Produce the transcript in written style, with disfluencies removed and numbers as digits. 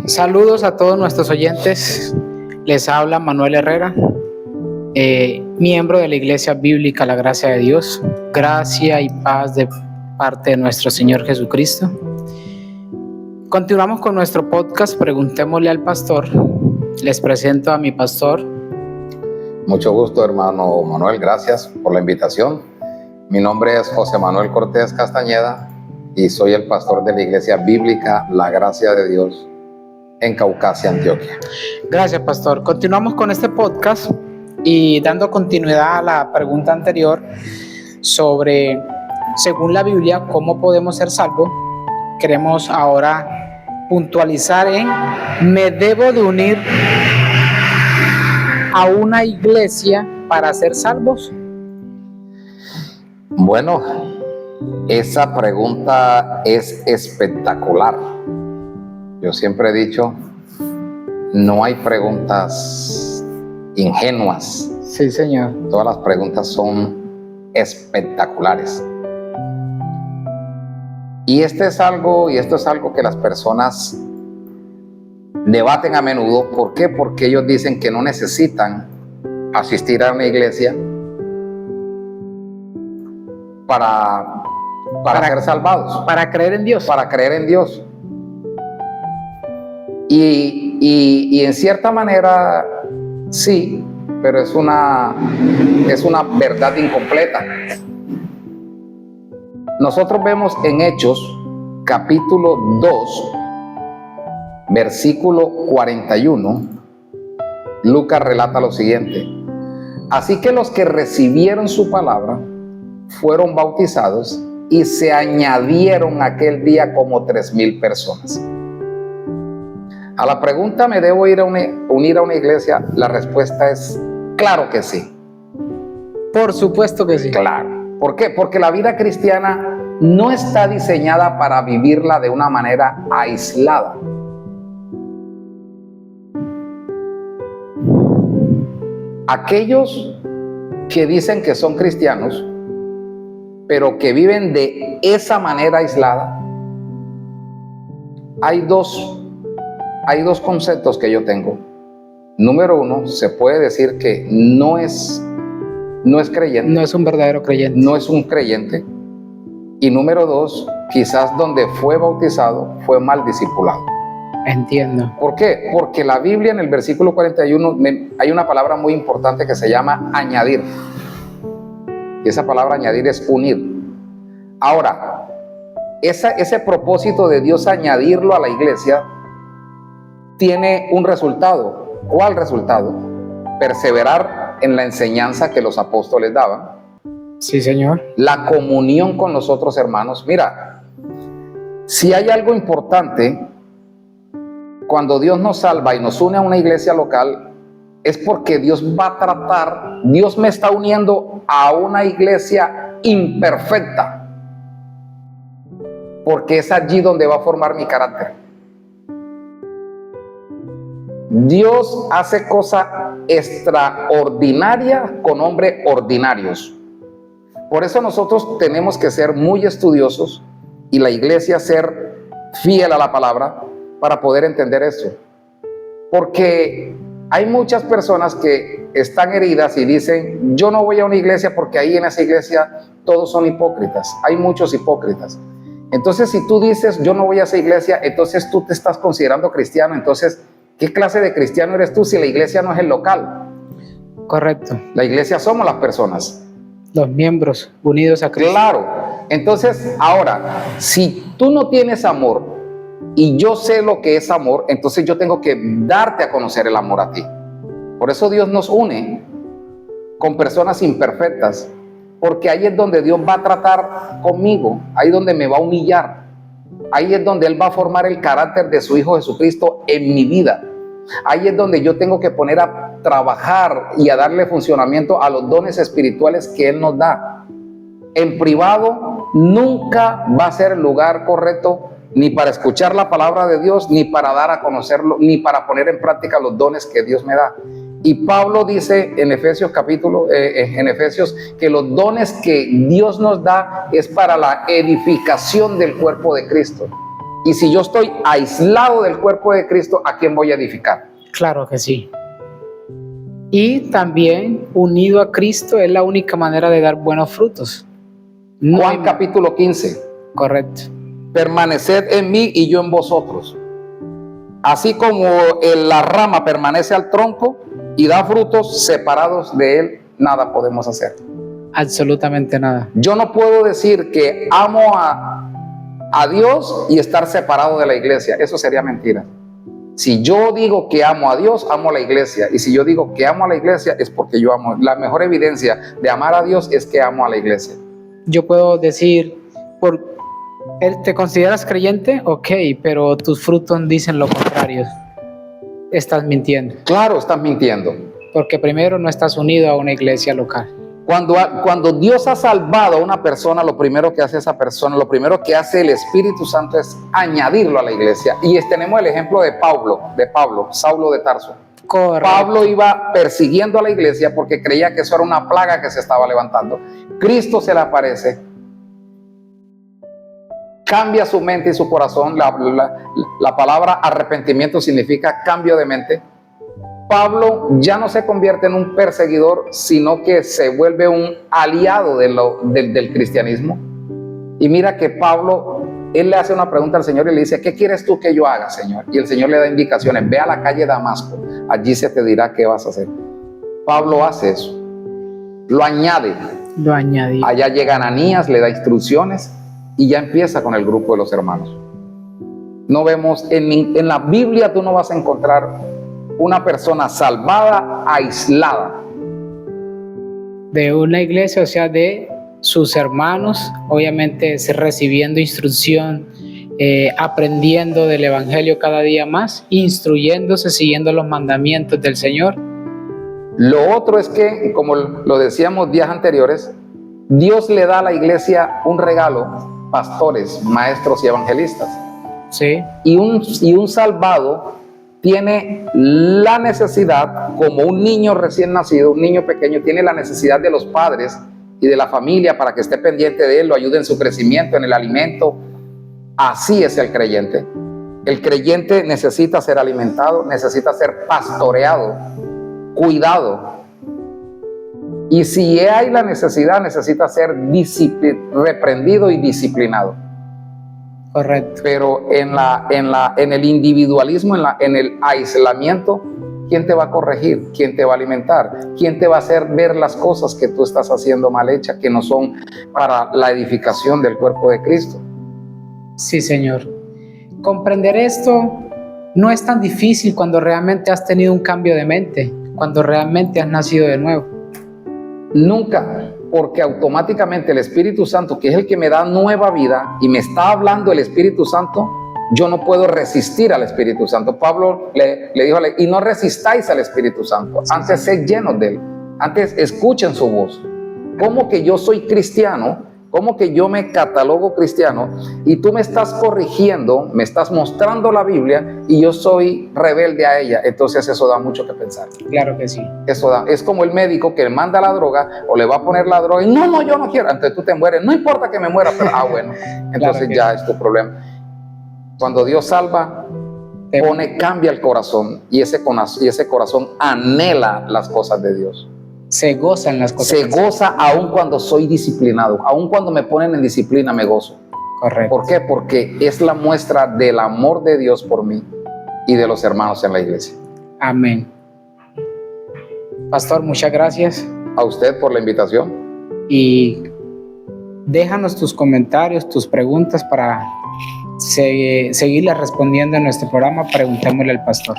Saludos a todos nuestros oyentes. Les habla Manuel Herrera, miembro de la Iglesia Bíblica La Gracia de Dios. Gracia y paz de parte de nuestro Señor Jesucristo. Continuamos con nuestro podcast Preguntémosle al Pastor. Les presento a mi pastor. Mucho gusto, hermano Manuel. Gracias por la invitación. Mi nombre es José Manuel Cortés Castañeda y soy el pastor de la Iglesia Bíblica La Gracia de Dios en Caucasia, Antioquia. Gracias, pastor. Continuamos con este podcast y dando continuidad a la pregunta anterior sobre, según la Biblia, cómo podemos ser salvos. Queremos ahora puntualizar en: ¿me debo de unir a una iglesia para ser salvos? Bueno, esa pregunta es espectacular. Yo siempre he dicho, no hay preguntas ingenuas. Sí, Señor. Todas las preguntas son espectaculares. Y esto es algo que las personas debaten a menudo. ¿Por qué? Porque ellos dicen que no necesitan asistir a una iglesia para ser salvados. Para creer en Dios. Para creer en Dios. Y en cierta manera sí, pero es una verdad incompleta. Nosotros vemos en Hechos capítulo 2 versículo 41, Lucas relata lo siguiente: así que los que recibieron su palabra fueron bautizados y se añadieron aquel día como 3,000 personas. A la pregunta, ¿me debo unir a una iglesia? La respuesta es claro que sí. Por supuesto que sí. Claro. ¿Por qué? Porque la vida cristiana no está diseñada para vivirla de una manera aislada. Aquellos que dicen que son cristianos, pero que viven de esa manera aislada, hay dos conceptos que yo tengo. Número uno, se puede decir que no es creyente. No es un verdadero creyente. No es un creyente. Y número dos, quizás donde fue bautizado fue mal discipulado. Entiendo. ¿Por qué? Porque la Biblia en el versículo 41 hay una palabra muy importante que se llama añadir. Y esa palabra añadir es unir. Ahora, ese propósito de Dios añadirlo a la iglesia tiene un resultado. ¿Cuál resultado? Perseverar en la enseñanza que los apóstoles daban. Sí, Señor. La comunión con los otros hermanos. Mira, si hay algo importante cuando Dios nos salva y nos une a una iglesia local, es porque Dios me está uniendo a una iglesia imperfecta, porque es allí donde va a formar mi carácter. Dios hace cosas extraordinarias con hombres ordinarios. Por eso nosotros tenemos que ser muy estudiosos y la iglesia ser fiel a la palabra para poder entender esto. Porque hay muchas personas que están heridas y dicen: yo no voy a una iglesia porque ahí en esa iglesia todos son hipócritas. Hay muchos hipócritas. Entonces, si tú dices yo no voy a esa iglesia, entonces tú te estás considerando cristiano. Entonces, ¿qué clase de cristiano eres tú si la iglesia no es el local? Correcto. La iglesia somos las personas. Los miembros unidos a Cristo. Claro. Entonces, ahora, si tú no tienes amor y yo sé lo que es amor, entonces yo tengo que darte a conocer el amor a ti. Por eso Dios nos une con personas imperfectas, porque ahí es donde Dios va a tratar conmigo, ahí es donde me va a humillar. Ahí es donde Él va a formar el carácter de su Hijo Jesucristo en mi vida. Ahí es donde yo tengo que poner a trabajar y a darle funcionamiento a los dones espirituales que Él nos da. En privado nunca va a ser el lugar correcto ni para escuchar la palabra de Dios, ni para dar a conocerlo, ni para poner en práctica los dones que Dios me da. Y Pablo dice en Efesios que los dones que Dios nos da es para la edificación del cuerpo de Cristo. Y si yo estoy aislado del cuerpo de Cristo, ¿a quién voy a edificar? Claro que sí. Y también unido a Cristo es la única manera de dar buenos frutos. No Juan hay- capítulo 15. Correcto. Permaneced en mí y yo en vosotros. Así como la rama permanece al tronco y da frutos, separados de él, nada podemos hacer. Absolutamente nada. Yo no puedo decir que amo a Dios y estar separado de la iglesia. Eso sería mentira. Si yo digo que amo a Dios, amo a la iglesia. Y si yo digo que amo a la iglesia, es porque yo amo. La mejor evidencia de amar a Dios es que amo a la iglesia. Yo puedo decir, ¿te consideras creyente? Ok, pero tus frutos dicen lo contrario. Estás mintiendo. Claro, estás mintiendo. Porque primero no estás unido a una iglesia local. Cuando Dios ha salvado a una persona, lo primero que hace esa persona, lo primero que hace el Espíritu Santo es añadirlo a la iglesia. Y tenemos el ejemplo de Pablo, Saulo de Tarso. Correcto. Pablo iba persiguiendo a la iglesia porque creía que eso era una plaga que se estaba levantando. Cristo se le aparece, cambia su mente y su corazón. La palabra arrepentimiento significa cambio de mente. Pablo ya no se convierte en un perseguidor, sino que se vuelve un aliado del cristianismo. Y mira que Pablo, él le hace una pregunta al Señor y le dice: ¿qué quieres tú que yo haga, Señor? Y el Señor le da indicaciones: ve a la calle Damasco, allí se te dirá qué vas a hacer. Pablo hace eso, lo añade. Lo añadí. Allá llega Ananías, le da instrucciones y ya empieza con el grupo de los hermanos. No vemos, en la Biblia tú no vas a encontrar una persona salvada, aislada De una iglesia, o sea, de sus hermanos, obviamente recibiendo instrucción, aprendiendo del evangelio cada día más, instruyéndose, siguiendo los mandamientos del Señor. Lo otro es que, como lo decíamos días anteriores, Dios le da a la iglesia un regalo: pastores, maestros y evangelistas. Sí, Y un salvado tiene la necesidad, como un niño recién nacido, un niño pequeño, tiene la necesidad de los padres y de la familia para que esté pendiente de él, lo ayude en su crecimiento, en el alimento. Así es el creyente. El creyente necesita ser alimentado, necesita ser pastoreado, cuidado. Y si hay la necesidad, necesita ser reprendido y disciplinado. correcto. Pero en el individualismo, en el aislamiento, ¿quién te va a corregir? ¿Quién te va a alimentar? ¿Quién te va a hacer ver las cosas que tú estás haciendo mal hechas, que no son para la edificación del cuerpo de Cristo? Sí, Señor. Comprender esto no es tan difícil cuando realmente has tenido un cambio de mente, cuando realmente has nacido de nuevo. Nunca, porque automáticamente el Espíritu Santo, que es el que me da nueva vida y me está hablando el Espíritu Santo, yo no puedo resistir al Espíritu Santo. Pablo le dijo: y no resistáis al Espíritu Santo, antes sed llenos de él, antes escuchen su voz. ¿Cómo que yo soy cristiano? ¿Cómo que yo me catalogo cristiano y tú me estás corrigiendo, me estás mostrando la Biblia y yo soy rebelde a ella? Entonces eso da mucho que pensar. Claro que sí. Eso da, es como el médico que le manda la droga o le va a poner la droga y no, yo no quiero. Entonces tú te mueres, no importa que me muera, pero bueno, entonces Claro ya es tu problema. Cuando Dios salva, cambia el corazón y ese corazón anhela las cosas de Dios. Se goza en las cosas. Se goza aun cuando soy disciplinado, aun cuando me ponen en disciplina me gozo. Correcto. ¿Por qué? Porque es la muestra del amor de Dios por mí y de los hermanos en la iglesia. Amén. Pastor, muchas gracias. A usted por la invitación. Y déjanos tus comentarios, tus preguntas para seguirlas respondiendo en nuestro programa Preguntémosle al Pastor.